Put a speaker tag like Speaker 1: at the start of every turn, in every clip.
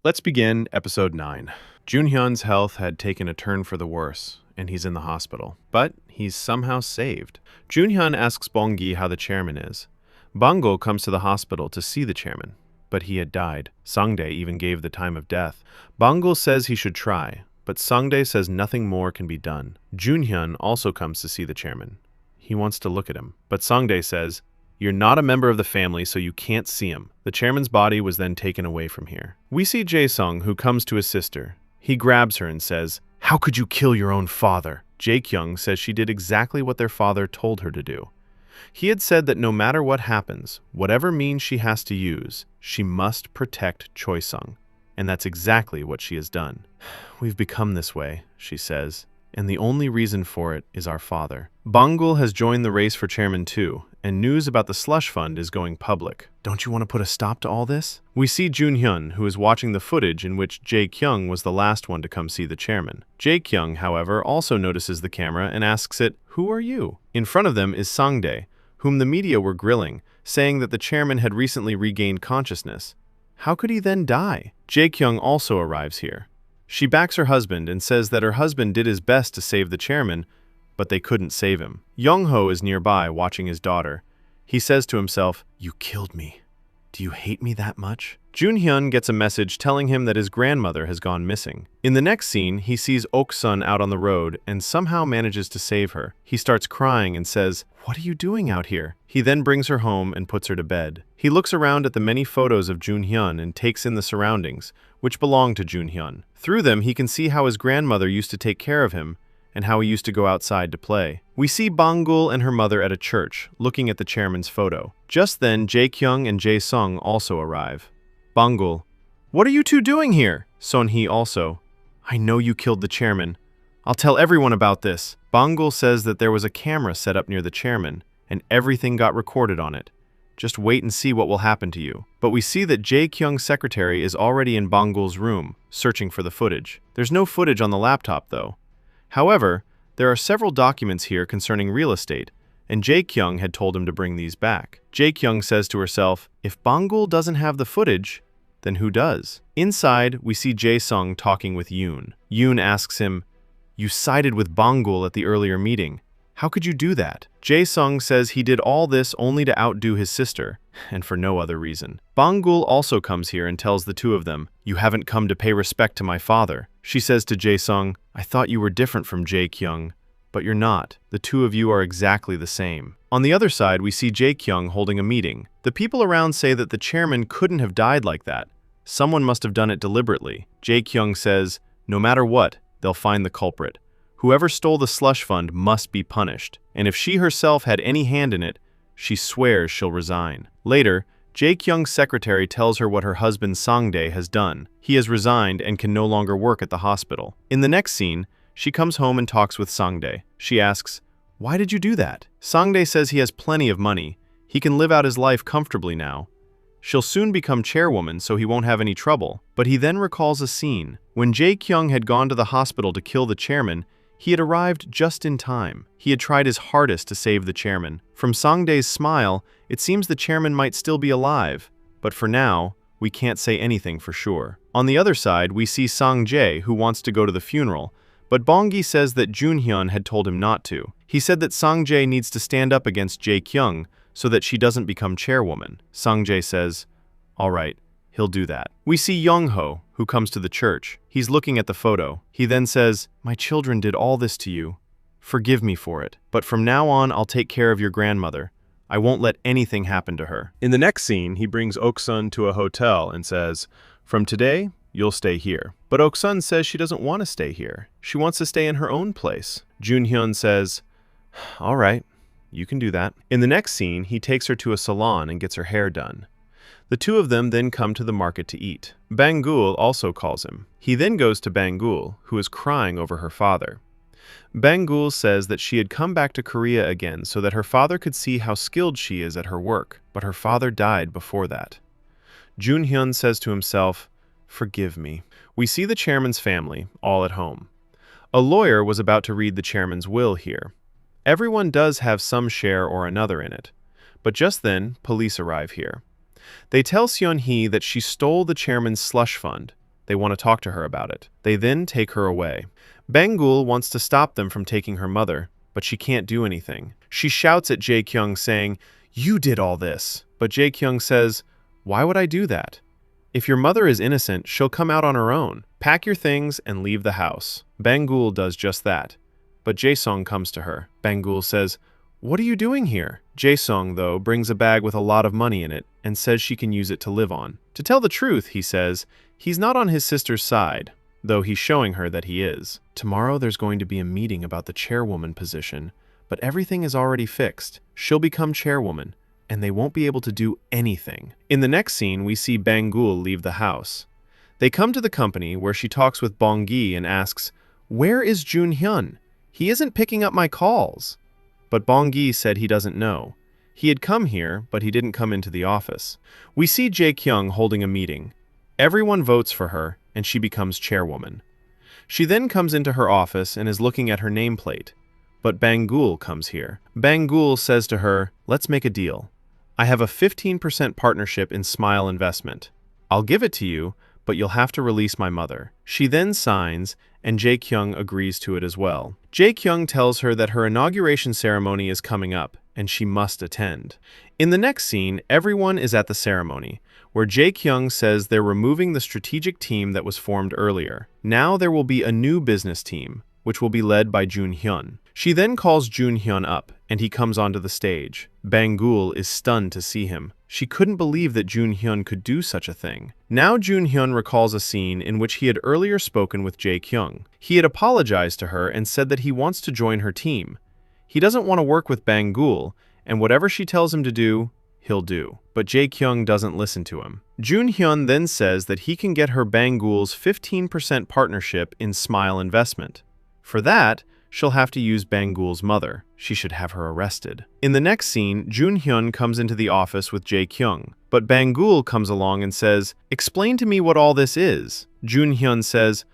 Speaker 1: Let's begin episode 9. Junhyun's health had taken a turn for the worse, and he's in the hospital. But he's somehow saved. Junhyun asks Bonggi how the chairman is. Bangul comes to the hospital to see the chairman, but he had died. Sangdae even gave the time of death. Bangul says he should try, but Sangdae says nothing more can be done. Junhyun also comes to see the chairman. He wants to look at him, but Sangdae says, "You're not a member of the family, so you can't see him." The chairman's body was then taken away from here. We see Jae-sung, who comes to his sister. He grabs her and says, "How could you kill your own father?" Jae-kyung says she did exactly what their father told her to do. He had said that no matter what happens, whatever means she has to use, she must protect Choi-sung. And that's exactly what she has done. "We've become this way," she says, "and the only reason for it is our father." Bangul has joined the race for chairman too, and news about the slush fund is going public. Don't you want to put a stop to all this? We see Junhyun, who is watching the footage in which Jae-kyung was the last one to come see the chairman. Jae-kyung, however, also notices the camera and asks it, "Who are you?" In front of them is Sangdae, whom the media were grilling, saying that the chairman had recently regained consciousness. How could he then die? Jae-kyung also arrives here. She backs her husband and says that her husband did his best to save the chairman, but they couldn't save him. Young-ho is nearby watching his daughter. He says to himself, "You killed me. Do you hate me that much?" Junhyun gets a message telling him that his grandmother has gone missing. In the next scene, he sees Ok-sun out on the road and somehow manages to save her. He starts crying and says, "What are you doing out here?" He then brings her home and puts her to bed. He looks around at the many photos of Junhyun and takes in the surroundings, which belong to Junhyun. Through them, he can see how his grandmother used to take care of him and how he used to go outside to play. We see Bangul and her mother at a church, looking at the chairman's photo. Just then, Jae-kyung and Jae-sung also arrive. Bangul, "What are you two doing here?" Son-hee also, "I know you killed the chairman. I'll tell everyone about this." Bangul says that there was a camera set up near the chairman, and everything got recorded on it. Just wait and see what will happen to you. But we see that Jae-kyung's secretary is already in Bangul's room, searching for the footage. There's no footage on the laptop, though. However, there are several documents here concerning real estate, and Jae-kyung had told him to bring these back. Jae-kyung says to herself, if Bangul doesn't have the footage, then who does? Inside, we see Jae-sung talking with Yoon. Yoon asks him, "You sided with Bangul at the earlier meeting. How could you do that?" Jae-sung says he did all this only to outdo his sister, and for no other reason. Bangul also comes here and tells the two of them, "You haven't come to pay respect to my father." She says to Jae-sung, "I thought you were different from Jae-kyung, but you're not. The two of you are exactly the same." On the other side, we see Jae-kyung holding a meeting. The people around say that the chairman couldn't have died like that. Someone must have done it deliberately. Jae-kyung says, no matter what, they'll find the culprit. Whoever stole the slush fund must be punished, and if she herself had any hand in it, she swears she'll resign. Later, Jae-kyung's secretary tells her what her husband Sangdae has done. He has resigned and can no longer work at the hospital. In the next scene, she comes home and talks with Sangdae. She asks, "Why did you do that?" Sangdae says he has plenty of money. He can live out his life comfortably now. She'll soon become chairwoman, so he won't have any trouble. But he then recalls a scene. When Jae-kyung had gone to the hospital to kill the chairman, he had arrived just in time. He had tried his hardest to save the chairman. From Sangdae's smile, it seems the chairman might still be alive, but for now, we can't say anything for sure. On the other side, we see Sang-jae, who wants to go to the funeral, but Bonggi says that Junhyun had told him not to. He said that Sang-jae needs to stand up against Jae-kyung so that she doesn't become chairwoman. Sang-jae says, "All right, he'll do that." We see Young-ho, who comes to the church. He's looking at the photo. He then says, "My children did all this to you. Forgive me for it. But from now on, I'll take care of your grandmother. I won't let anything happen to her." In the next scene, he brings Ok-sun to a hotel and says, "From today, you'll stay here." But Ok-sun says she doesn't want to stay here. She wants to stay in her own place. Junhyun says, "All right, you can do that." In the next scene, he takes her to a salon and gets her hair done. The two of them then come to the market to eat. Bangul also calls him. He then goes to Bangul, who is crying over her father. Bangul says that she had come back to Korea again so that her father could see how skilled she is at her work, but her father died before that. Junhyun says to himself, "Forgive me." We see the chairman's family, all at home. A lawyer was about to read the chairman's will here. Everyone does have some share or another in it. But just then, police arrive here. They tell Seon-hee that she stole the chairman's slush fund, They want to talk to her about it. They then take her away. Bangul wants to stop them from taking her mother, but she can't do anything. She shouts at Jae-kyung saying, "You did all this." But Jae-kyung says, "Why would I do that? If your mother is innocent, she'll come out on her own. Pack your things and leave the house." Bangul does just that. But Jae-sung comes to her. Bangul says, "What are you doing here?" Jae-sung, though, brings a bag with a lot of money in it and says she can use it to live on. To tell the truth, he says, he's not on his sister's side, though he's showing her that he is. Tomorrow there's going to be a meeting about the chairwoman position, but everything is already fixed. She'll become chairwoman, and they won't be able to do anything. In the next scene, we see Bangul leave the house. They come to the company where she talks with Bong-gi and asks, "Where is Jun-hyun? He isn't picking up my calls." But Bong-gi said he doesn't know. He had come here, but he didn't come into the office. We see Jae-kyung holding a meeting. Everyone votes for her, and she becomes chairwoman. She then comes into her office and is looking at her nameplate. But Bangul comes here. Bangul says to her, "Let's make a deal. I have a 15% partnership in Smile Investment. I'll give it to you, but you'll have to release my mother." She then signs, and Jae-kyung agrees to it as well. Jae-kyung tells her that her inauguration ceremony is coming up, and she must attend. In the next scene, everyone is at the ceremony, where Jae-kyung says they're removing the strategic team that was formed earlier. Now there will be a new business team, which will be led by Jun-hyun. She then calls Jun-hyun up, and he comes onto the stage. Bangul is stunned to see him. She couldn't believe that Jun-hyun could do such a thing. Now Jun-hyun recalls a scene in which he had earlier spoken with Jae-kyung. He had apologized to her and said that he wants to join her team. He doesn't want to work with Bangul, and whatever she tells him to do, he'll do. But Jae-kyung doesn't listen to him. Jun-hyun then says that he can get her Bangul's 15% partnership in Smile Investment. For that, she'll have to use Bangul's mother. She should have her arrested. In the next scene, Jun-hyun comes into the office with Jae-kyung, but Bangul comes along and says, "Explain to me what all this is." Jun-hyun says,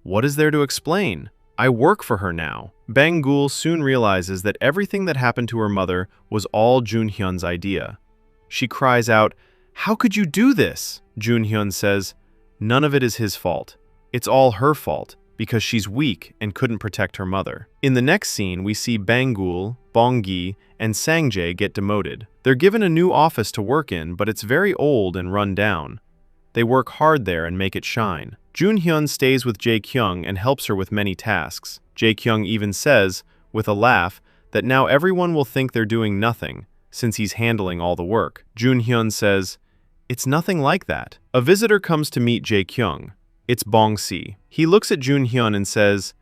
Speaker 1: "What is there to explain? I work for her now." Bangul soon realizes that everything that happened to her mother was all Jun-hyun's idea. She cries out, "How could you do this?" Jun-hyun says, "None of it is his fault. It's all her fault, because she's weak and couldn't protect her mother." In the next scene, we see Bangul, Bong-gi, and Sang-jae get demoted. They're given a new office to work in, but it's very old and run down. They work hard there and make it shine. Jun-hyun stays with Jae-kyung and helps her with many tasks. Jae-kyung even says, with a laugh, that now everyone will think they're doing nothing, since he's handling all the work. Jun-hyun says, "It's nothing like that." A visitor comes to meet Jae-kyung. It's Bong-si. He looks at Jun-hyun and says,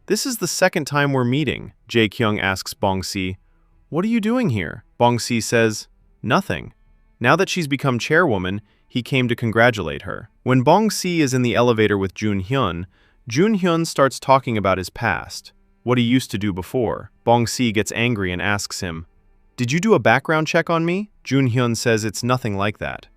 Speaker 1: "This is the second time we're meeting." Jae-kyung asks Bong-si, "What are you doing here?" Bong-si says, "Nothing. Now that she's become chairwoman, he came to congratulate her." When Bong-si is in the elevator with Jun-hyun, Jun-hyun starts talking about his past, what he used to do before. Bong-si gets angry and asks him, "Did you do a background check on me?" Jun-hyun says it's nothing like that.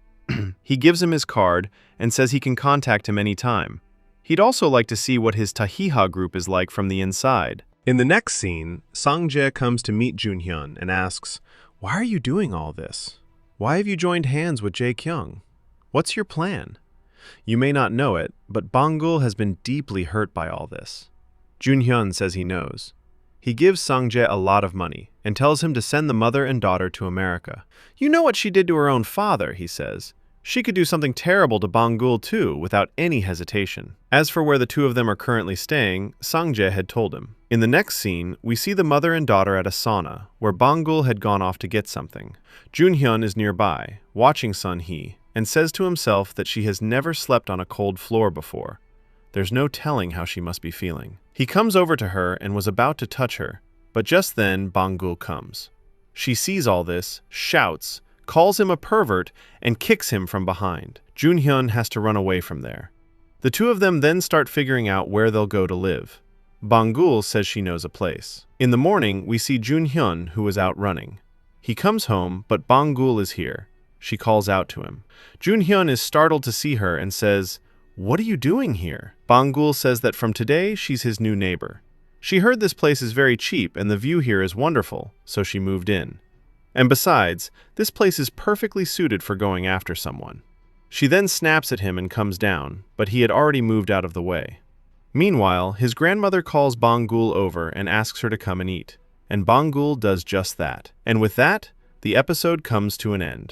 Speaker 1: He gives him his card and says he can contact him anytime. He'd also like to see what his Tahiha group is like from the inside. In the next scene, Sang-jae comes to meet Jun-hyun and asks, "Why are you doing all this? Why have you joined hands with Jae-kyung? What's your plan?" You may not know it, but Bangul has been deeply hurt by all this. Jun-hyun says he knows. He gives Sang-jae a lot of money and tells him to send the mother and daughter to America. "You know what she did to her own father," he says. "She could do something terrible to Bangul too, without any hesitation." As for where the two of them are currently staying, Sang-jae had told him. In the next scene, we see the mother and daughter at a sauna, where Bangul had gone off to get something. Jun-hyun is nearby, watching Sun-hee, and says to himself that she has never slept on a cold floor before. There's no telling how she must be feeling. He comes over to her and was about to touch her, but just then Bangul comes. She sees all this, shouts, calls him a pervert, and kicks him from behind. Jun-hyun has to run away from there. The two of them then start figuring out where they'll go to live. Bangul says she knows a place. In the morning, we see Jun-hyun, who is out running. He comes home, but Bangul is here. She calls out to him. Jun-hyun is startled to see her and says, "What are you doing here?" Bangul says that from today, she's his new neighbor. She heard this place is very cheap and the view here is wonderful, so she moved in. And besides, this place is perfectly suited for going after someone. She then snaps at him and comes down, but he had already moved out of the way. Meanwhile, his grandmother calls Bangul over and asks her to come and eat. And Bangul does just that. And with that, the episode comes to an end.